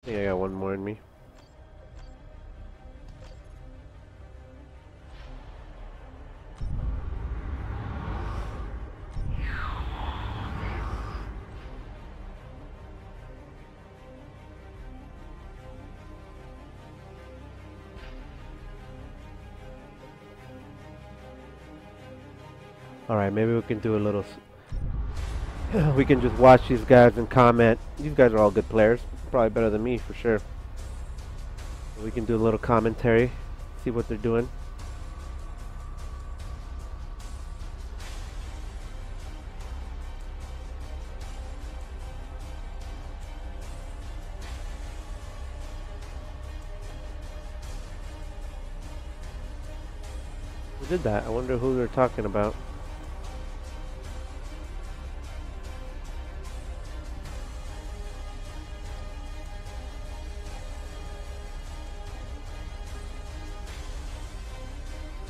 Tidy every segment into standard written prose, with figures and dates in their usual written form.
I think I got one more in me. Alright, maybe we can do a little... we can just watch these guys and comment. These guys are all good players. Probably better than me, for sure. We can do a little commentary. See what they're doing. Who did that? I wonder who they're talking about.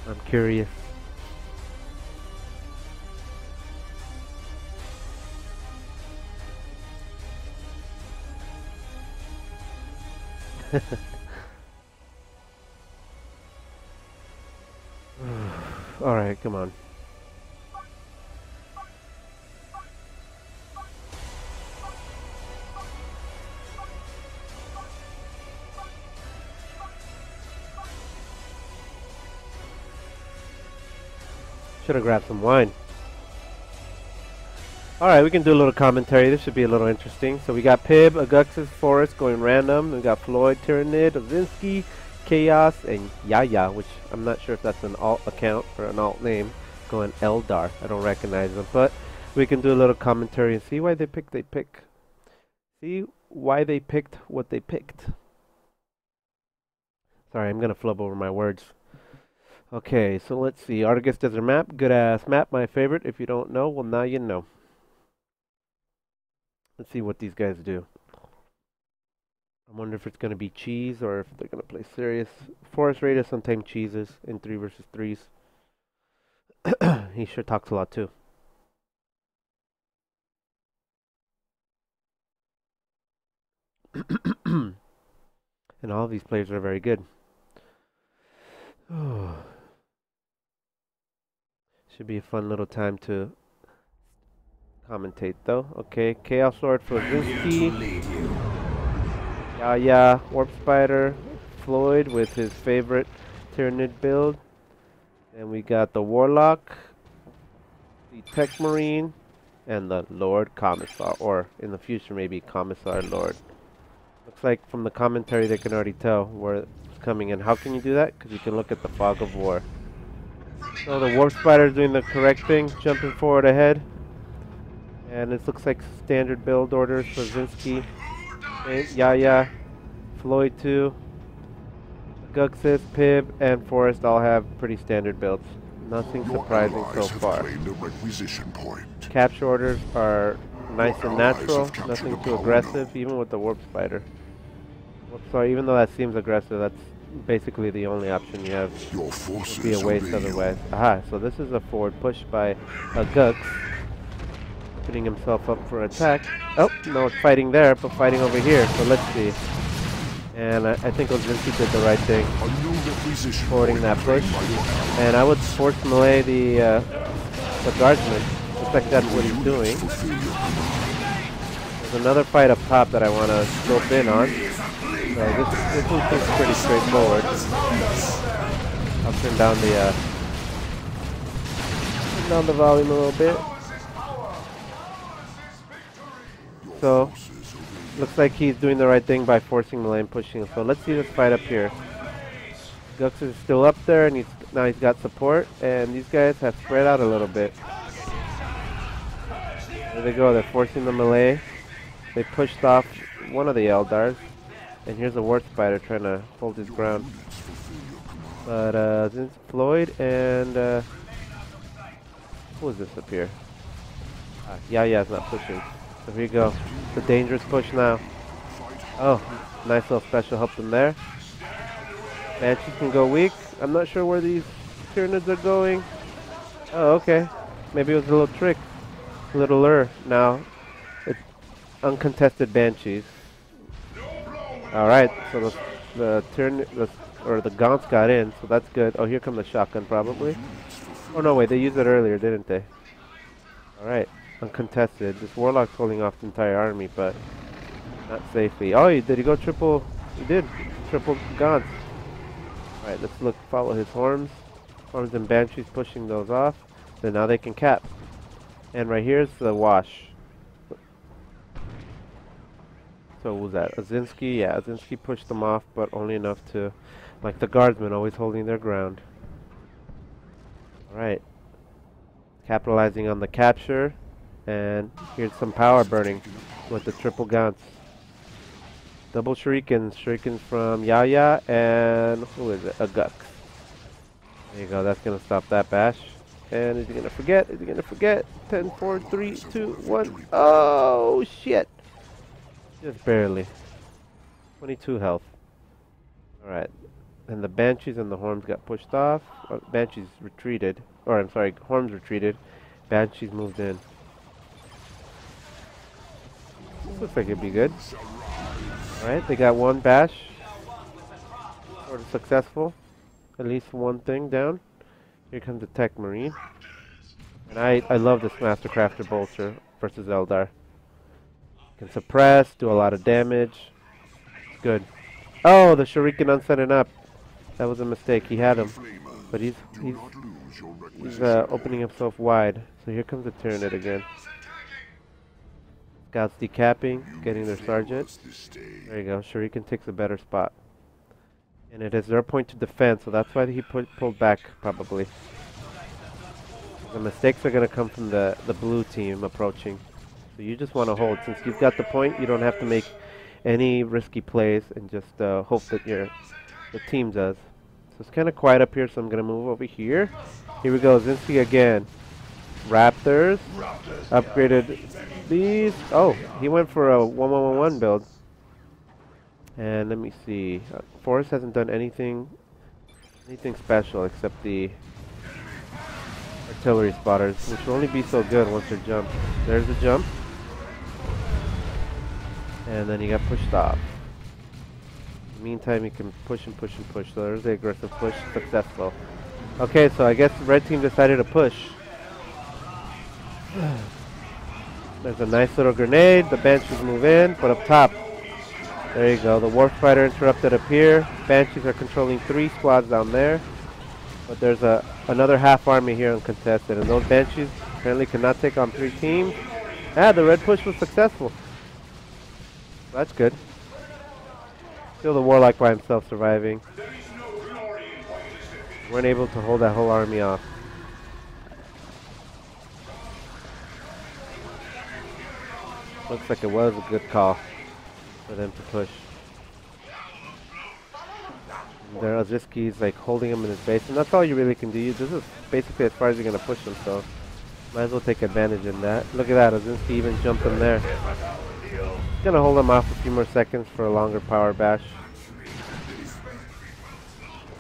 I'm curious. Alright, come on. Should have grabbed some wine. Alright, we can do a little commentary. This should be a little interesting. So we got Pibb, Aguxyz, Forest going random. We got Floid, Tyrannid, Osinki, Chaos, and Yahya, which I'm not sure if that's an alt account or an alt name, going Eldar. I don't recognize them, but we can do a little commentary and see why they picked See why they picked what they picked. Sorry, I'm going to flub over my words. Okay, so let's see. Argus Desert Map, good ass map, my favorite. If you don't know, well now you know. Let's see what these guys do. I wonder if it's going to be cheese or if they're going to play serious. Forestradio sometimes cheeses in 3 versus 3s. He sure talks a lot too. And all of these players are very good. Should be a fun little time to commentate though. Okay, Chaos Lord for Osinki. Yahya, Warp Spider, Floyd with his favorite Tyrannid build. And we got the Warlock, the Tech Marine, and the Lord Commisar, or in the future maybe Commisar Lord. Looks like from the commentary they can already tell where it's coming in. How can you do that? Because you can look at the Fog of War. So the Warp Spider is doing the correct thing, jumping forward ahead. And it looks like standard build orders for Osinki. Yahya, Floyd 2, Aguxyz, Pibb, and Forest all have pretty standard builds. Nothing surprising so far. Capture orders are nice and natural, nothing too aggressive, even with the Warp Spider. Sorry, even though that seems aggressive, that's basically the only option you have. It would be a waste otherwise. Aha, so this is a forward push by Aguxyz. Putting himself up for attack. Oh, no, it's fighting there, but fighting over here. So let's see. And I think Osinki did the right thing, forwarding that push. And I would force melee the guardsman. Looks like that's what he's doing. There's another fight up top that I want to scope in on. So this one seems pretty straightforward. I'll turn down the volume a little bit. So, looks like he's doing the right thing by forcing melee and pushing. So let's see this fight up here. Aguxyz is still up there, and now he's got support, and these guys have spread out a little bit. There they go, they're forcing the melee. They pushed off one of the Eldars, and here's a Warp Spider trying to hold his ground. But since Floyd and who is this up here? Yahya's not pushing. So here you go. It's a dangerous push now. Oh, nice little special help them there. Banshees can go weak. I'm not sure where these Tyranids are going. Oh, okay. Maybe it was a little trick. A little lure. Now, it's uncontested Banshees. Alright, so the Gaunts got in, so that's good. Oh, here come the shotgun probably. Oh no, wait, they used it earlier, didn't they? Alright, uncontested. This Warlock's holding off the entire army, but not safely. Oh, did he go triple? He did. Triple Gaunts. Alright, let's follow his Horns. Horns and Banshees pushing those off. Then now they can cap. And right here's the wash. So what was that? Osinki? Yeah, Osinki pushed them off, but only enough to, like the guardsmen, always holding their ground. Alright. Capitalizing on the capture. And here's some power burning with the triple Gaunts. Double shurikens. Shurikens from Yahya and who is it? Aguxyz. There you go. That's going to stop that bash. And is he going to forget? Is he going to forget? 10, 4, 3, 2, 1. Oh, shit. Just barely. 22 health. Alright. And the Banshees and the Horns got pushed off. Banshees retreated. Or, I'm sorry, Horns retreated. Banshees moved in. This looks like it'd be good. Alright, they got one bash. Sort of successful. At least one thing down. Here comes the Tech Marine. And I love this Mastercrafter Bolter versus Eldar. Can suppress, do a lot of damage. Good. Oh, the Shuriken unsetting up. That was a mistake. He had him. But he's opening himself wide. So here comes the Tyranid again. Scouts decapping, getting their sergeant. There you go. Shuriken takes a better spot. And it is their point to defend, so that's why he pulled back, probably. The mistakes are going to come from the blue team approaching. So you just want to hold. Since you've got the point, you don't have to make any risky plays and just hope that the team does. So it's kind of quiet up here, so I'm going to move over here. Here we go, Osinki again. Raptors. Upgraded these. Oh, he went for a 1-1-1-1 build. And let me see. Forest hasn't done anything special except the artillery spotters, which will only be so good once they're jumped. There's a jump. And then he got pushed off. In the meantime, he can push and push and push. So there's the aggressive push. Successful. Okay, so I guess the red team decided to push. There's a nice little grenade. The Banshees move in, but up top. There you go. The Warfighter interrupted up here. Banshees are controlling 3 squads down there. But there's another half army here uncontested. And those Banshees apparently cannot take on 3 teams. Ah, the red push was successful. That's good. Still the Warlock by himself surviving. Weren't able to hold that whole army off. Looks like it was a good call for them to push. Their Osinki's like holding him in his base, and that's all you really can do. This is basically as far as you're gonna push him, so might as well take advantage in that. Look at that, Osinki even jumped him there. Gonna hold him off a few more seconds for a longer power bash.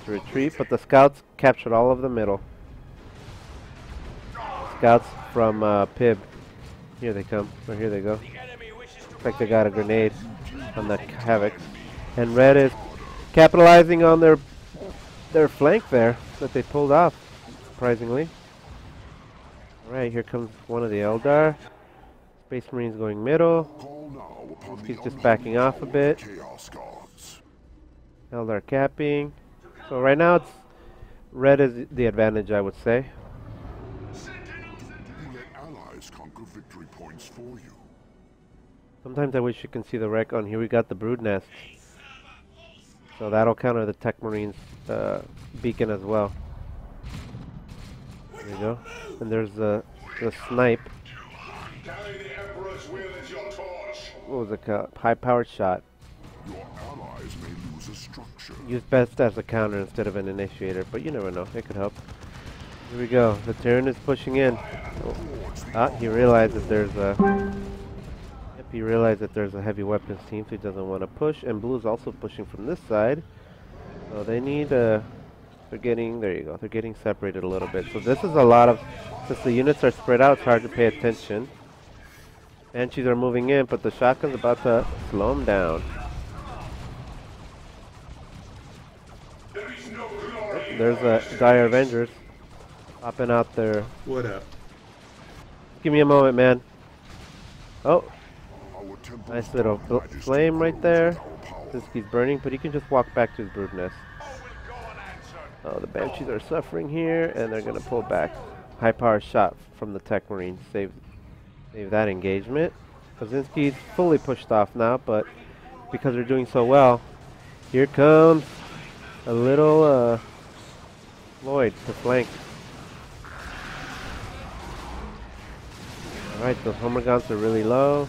To retreat, but the scouts captured all of the middle. Scouts from Pibb. Here they come. Oh, here they go. Looks like they got a grenade on that Havoc. And red is capitalizing on their flank there that they pulled off, surprisingly. Alright, here comes one of the Eldar. Space Marines going middle. He's just backing off a bit. Eldar capping. So right now it's red is the advantage, I would say. Sometimes I wish you can see the wreck on here. We got the brood nest. So that'll counter the Tech Marines beacon as well. There you go. And there's the snipe. What was it called? High powered shot. Used best as a counter instead of an initiator, but you never know. It could help. Here we go. The Terran is pushing in. Oh. Ah, he realized that there's a... He realized that there's a heavy weapons team, so he doesn't want to push. And blue is also pushing from this side. So they need they're getting, there you go, they're getting separated a little bit. So this is a lot of, since the units are spread out, it's hard to pay attention. Banshees are moving in, but the shotgun's about to slow them down. Oh, there's a Dire Avengers popping out there. What up? Give me a moment, man. Oh, nice little flame right there. Osinki's burning, but he can just walk back to his brood nest. Oh, the Banshees are suffering here, and they're gonna pull back. High power shot from the Tech Marine. Save that engagement. Osinki's fully pushed off now, but because they're doing so well, here comes a little Floid to flank. Alright, those Homergons are really low,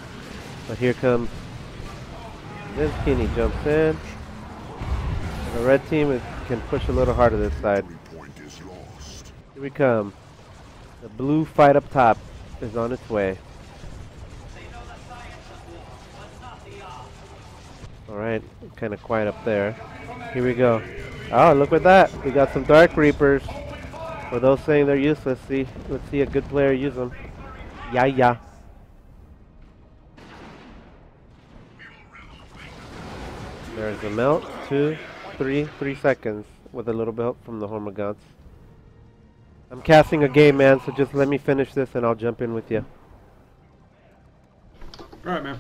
but here comes Osinki and he jumps in. And the red team can push a little harder this side. Here we come. The blue fight up top is on its way. Alright, kind of quiet up there. Here we go. Oh, look at that. We got some Dark Reapers. For those saying they're useless, let's see a good player use them. Yahya. There's the melt. 2, 3 seconds with a little bit help from the Hormagons. I'm casting a game, man, so just let me finish this and I'll jump in with you. Alright, man.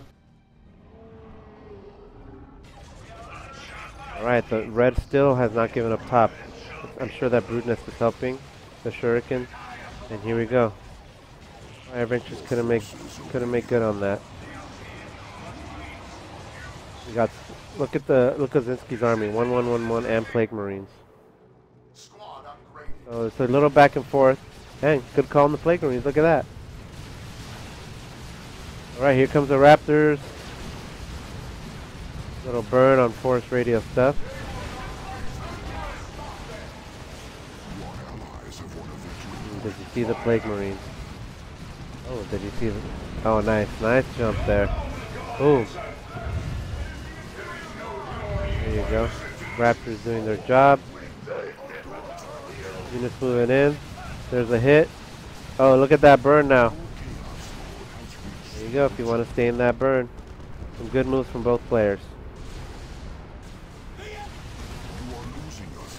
Alright, the red still has not given up top. I'm sure that brood nest is helping. The shuriken. And here we go. Fire Ventures couldn't make good on that. We got look at Osinki's army. 1-1-1-1 and Plague Marines. So it's a little back and forth. Dang, good call on the Plague Marines. Look at that. Alright, here comes the Raptors. Little burn on Forestradio stuff. Did you see the Plague Marines? Oh, did you see them? Oh, nice jump there. Boom. There you go. Raptors doing their job. Units moving in. There's a hit. Oh, look at that burn now. There you go, if you want to stay in that burn. Some good moves from both players.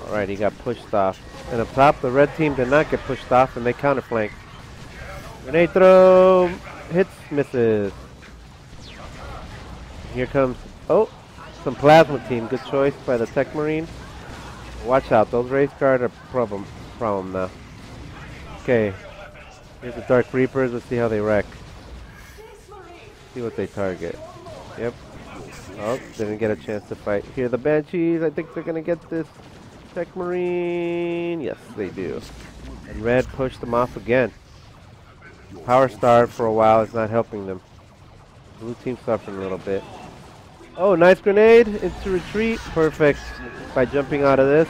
Alright, he got pushed off. And up top, the red team did not get pushed off, and they counterflanked. Grenade throw! Hits, misses. Here comes, oh, some plasma team. Good choice by the Tech Marine. Watch out, those race guard are problem now. Okay, here's the Dark Reapers. Let's see how they wreck. See what they target. Yep. Oh, didn't get a chance to fight. Here, the Banshees. I think they're gonna get this Tech Marine. Yes, they do. And red pushed them off again. Power starved for a while is not helping them. Blue team suffering a little bit. Oh, nice grenade into retreat. Perfect. By jumping out of this.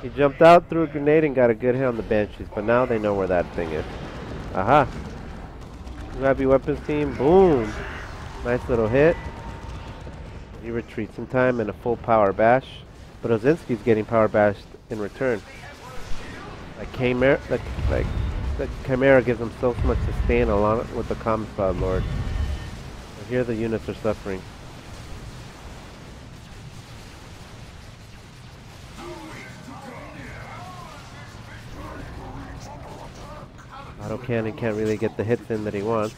He jumped out, threw a grenade, and got a good hit on the Banshees. But now they know where that thing is. Aha. Grabby weapons team. Boom. Nice little hit. He retreats in time and a full power bash. But Osinki's getting power bashed in return. Like Chimera gives him so much sustain along with the Commisar Lord. But here the units are suffering. Autocannon can't really get the hits in that he wants.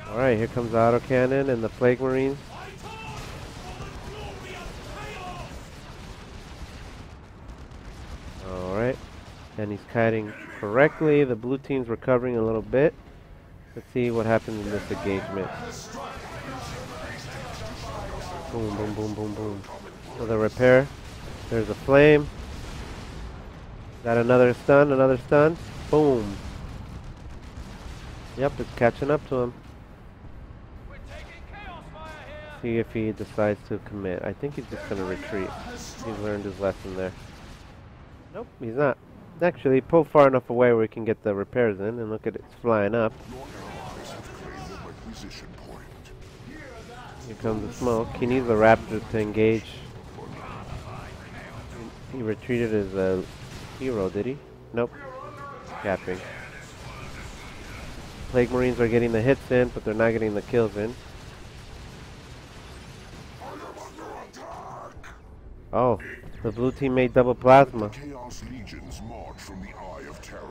Alright, here comes the Autocannon and the Plague Marines. Alright, and he's kiting correctly. The blue team's recovering a little bit. Let's see what happens in this engagement. Boom, boom, boom, boom, boom. So the repair. There's a flame. Got another stun. Boom. Yep, it's catching up to him. See if he decides to commit. I think he's just going to retreat. He's learned his lesson there. Nope, he's not. Actually, he pulled far enough away where he can get the repairs in, and look at it, it's flying up. Here comes the smoke. He needs the Raptors to engage. He retreated as a hero, did he? Nope. Capping. Plague Marines are getting the hits in, but they're not getting the kills in. Oh, the blue team made double plasma. Chaos legions march from the Eye of Terror.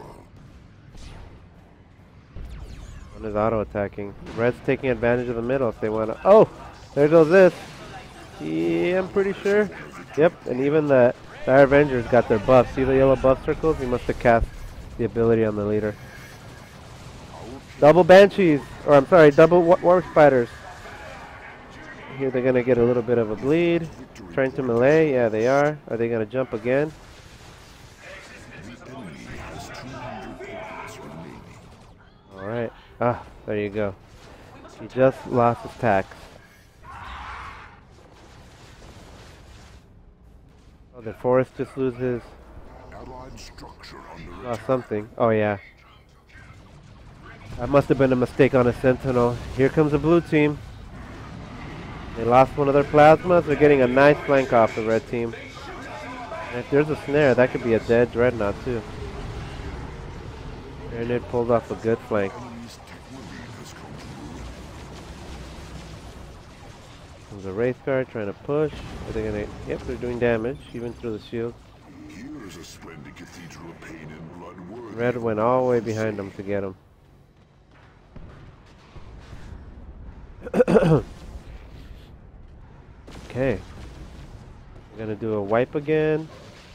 One is auto attacking. Red's taking advantage of the middle if they want to. Oh, there goes this. Yeah, I'm pretty sure. Yep, and even the Dire Avengers got their buff. See the yellow buff circles? He must have cast the ability on the leader. Double Banshees, or I'm sorry, double Warp Spiders. Here they're gonna get a little bit of a bleed. Trying to melee, yeah they are. Are they gonna jump again? Alright, ah, there you go. He just lost his tax. Oh, did Forest just lose his... Lost something. Oh yeah. That must have been a mistake on a Sentinel. Here comes the blue team. They lost one of their plasmas. They're getting a nice flank off the red team. And if there's a snare, that could be a dead Dreadnought too. Tyranid pulled off a good flank. There's a Wraith Guard trying to push. Are they gonna... Yep, they're doing damage, even through the shield. Here's a splendid cathedral of pain and blood. Red went all the way behind them to get him. Okay. We're gonna do a wipe again.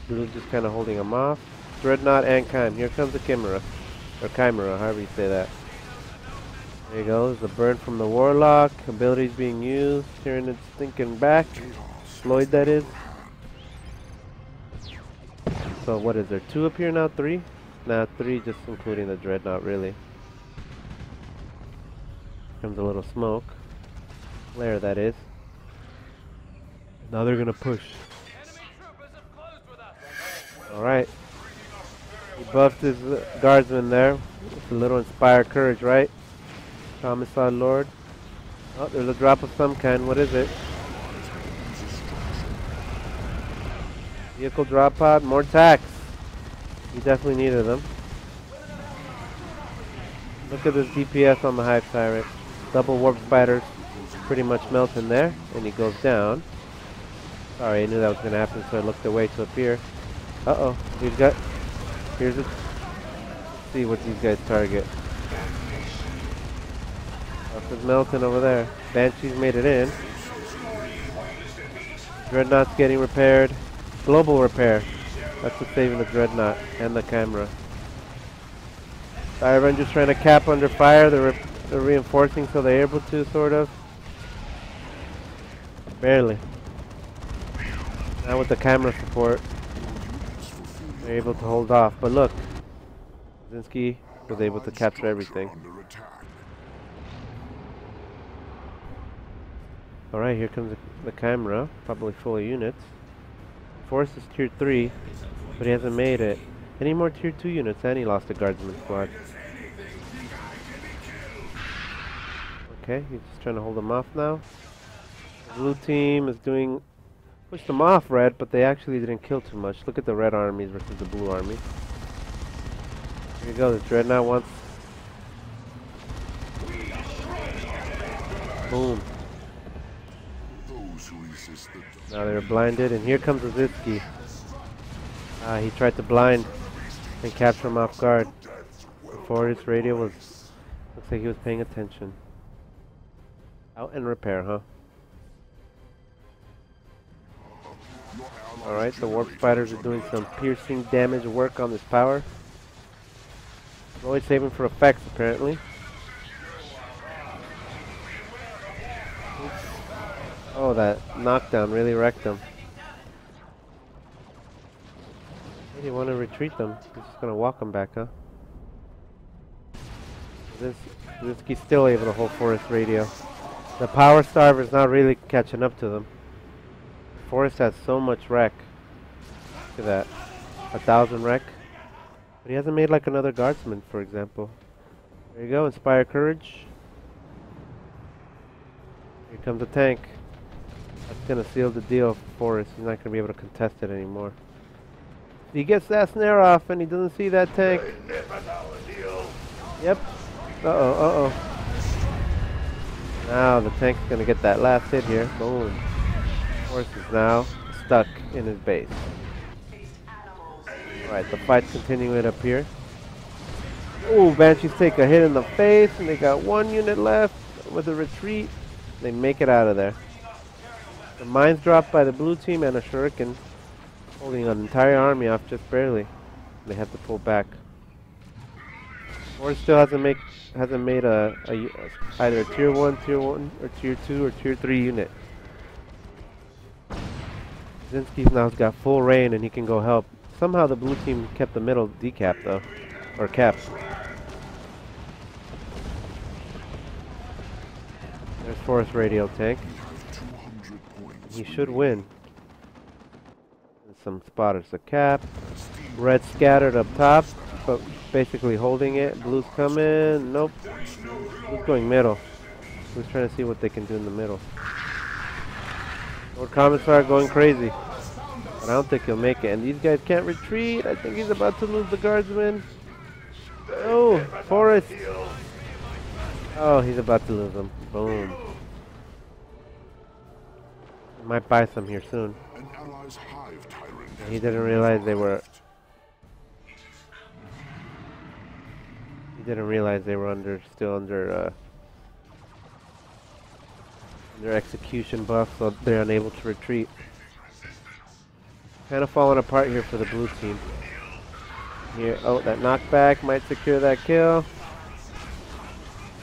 Blue's just kind of holding him off. Dreadnought and Kime. Here comes the Chimera. Or Chimera, however you say that. There you go. There's the burn from the Warlock. Abilities being used. Tyrannid's thinking back. Floyd, that is. So what is there? 2 up here now? 3? Nah, 3 just including the Dreadnought, really. Comes a little smoke. Flare, that is. Now they're gonna push. Alright. He buffed his guardsman there. It's a little inspired courage, right? Commisar Lord. Oh, there's a drop of some kind. What is it? Vehicle drop pod. More tax. He definitely needed them. Look at this DPS on the Hive Tyrant. Double Warp Spiders. Pretty much melting there. And he goes down. Sorry, I knew that was going to happen, so I looked away to appear. Uh-oh. He's got... Here's it. Let's see what these guys target. Stuff is melting over there. Banshee's made it in. Dreadnought's getting repaired. Global repair. That's what's saving the Dreadnought and the camera. Fire Avengers trying to cap under fire. They're reinforcing so they're able to, sort of. Barely. Now with the camera support, they're able to hold off. But look, Osinki was able to capture everything. Alright, here comes the camera, probably full of units. Force is tier 3, but he hasn't made it. Any more tier 2 units, and he lost a guardsman squad. Okay, he's just trying to hold them off now. The blue team is doing... Pushed them off, red, but they actually didn't kill too much. Look at the red armies versus the blue army. Here you go, the Dreadnought wants... Boom. Now they're blinded, and here comes Osinki. He tried to blind and capture him off guard. Before his radio was... Looks like he was paying attention. Out and repair, huh? Alright, the Warp Spiders are doing some piercing damage work on this power. Always saving for effects, apparently. Oops. Oh, that knockdown really wrecked them. Hey, do you want to retreat them? He's just going to walk them back, huh? Osinki's still able to hold Forest Radio. The Power Starver's not really catching up to them. Forest has so much wreck. Look at that. 1,000 wreck. But he hasn't made like another guardsman, for example. There you go, Inspire Courage. Here comes a tank. That's going to seal the deal for Forest. He's not going to be able to contest it anymore. He gets that snare off and he doesn't see that tank. Yep. Uh-oh, uh-oh. Now the tank's going to get that last hit here. Boom. Force is now stuck in his base. Alright, the fight's continuing up here. Ooh, Banshees take a hit in the face, and they got one unit left with a retreat. They make it out of there. The mines dropped by the blue team and a shuriken, holding an entire army off just barely. They have to pull back. Or still hasn't made either a tier 1, or tier 2, or tier 3 unit. Osinki's now got full reign and he can go help. Somehow the blue team kept the middle decapped though, or capped. There's Forestradio tank. He should win. And some spotters a cap. Red scattered up top, but basically holding it. Blue's coming. Nope. Blue's going middle. Blue's trying to see what they can do in the middle. Lord Commisar going crazy. But I don't think he'll make it. And these guys can't retreat. I think he's about to lose the guardsman. Oh, Forest. Oh, he's about to lose them. Boom. Might buy some here soon. He didn't realize they were. He didn't realize they were still under execution buff, so they're unable to retreat. Kind of falling apart here for the blue team. Here, oh, that knockback might secure that kill.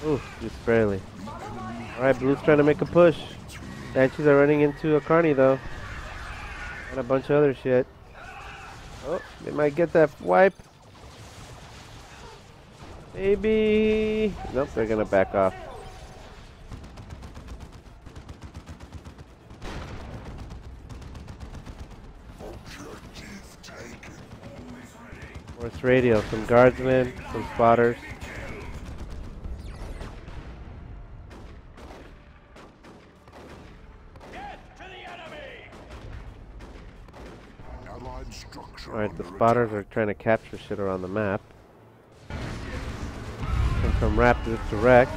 Ooh, just barely. Alright, blue's trying to make a push. Banshees are running into a carny though. And a bunch of other shit. Oh, they might get that wipe. Maybe. Nope, they're gonna back off. Forestradio, some guardsmen, some spotters. Alright, the spotters are trying to capture shit around the map. And from Raptors to wreck.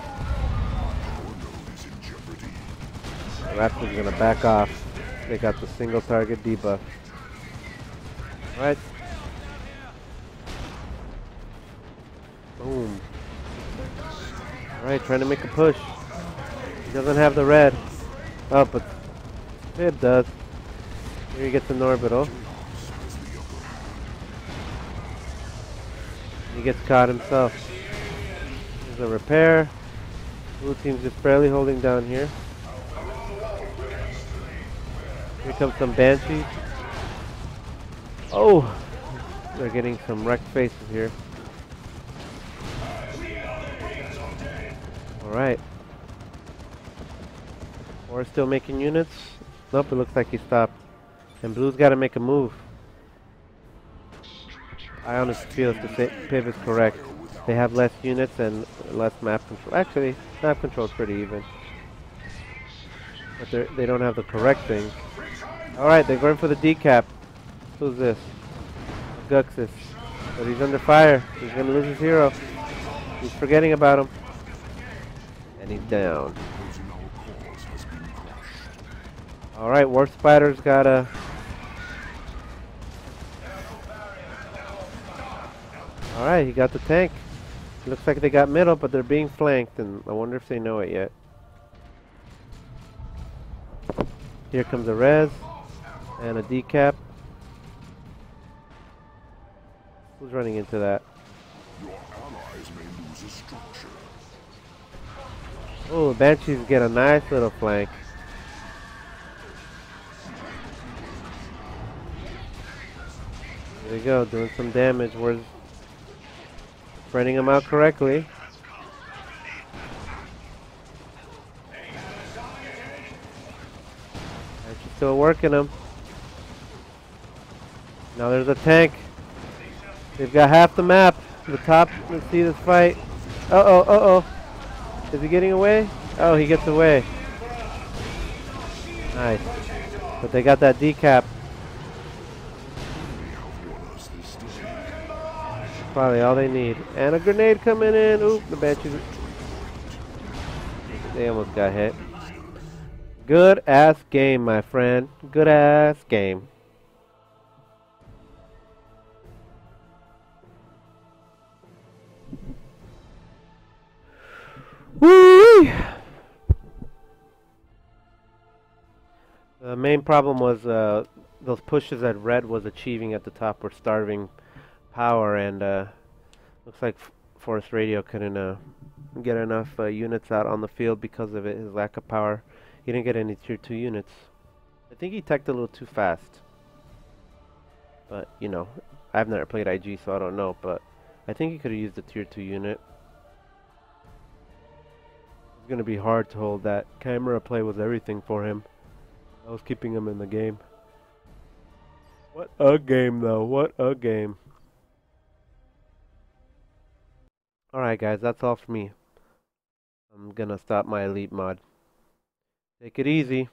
The Raptors are gonna back off. They got the single target debuff. Alright. Boom. Alright, trying to make a push. He doesn't have the red. Oh, but Pibb does. Here he gets an orbital. He gets caught himself. There's a repair. Blue team's just barely holding down here. Here comes some Banshees. Oh! They're getting some wrecked faces here. Alright. Or still making units. Nope, it looks like he stopped. And blue's got to make a move. I honestly feel if the Pibb is correct. They have less units and less map control. Actually, map control is pretty even. But they don't have the correct thing. Alright, they're going for the decap. Who's this? Aguxyz. But he's under fire. He's going to lose his hero. He's forgetting about him. And he's down. Alright, Warp Spider's got a... Alright, he got the tank. Looks like they got middle, but they're being flanked, and I wonder if they know it yet. Here comes a res, and a decap. Who's running into that? Your allies may lose a structure. Oh, Banshees get a nice little flank. There we go, doing some damage. We're spreading them out correctly. Banshees still working them. Now there's a tank. They've got half the map. The top, let's see this fight. Uh-oh, uh-oh. Is he getting away? Oh, he gets away. Nice. But they got that decap. Probably all they need. And a grenade coming in. Oop, the Banshees. They almost got hit. Good ass game, my friend. Good ass game. Woo! The main problem was those pushes that Red was achieving at the top were starving power, and looks like Forestradio couldn't get enough units out on the field because of it, his lack of power. He didn't get any tier 2 units. I think he teched a little too fast. But, you know, I've never played IG, so I don't know, but I think he could have used a tier 2 unit. It's going to be hard to hold that. Camera play was everything for him. I was keeping him in the game. What a game, though. What a game. Alright, guys, that's all for me. I'm going to stop my elite mod. Take it easy.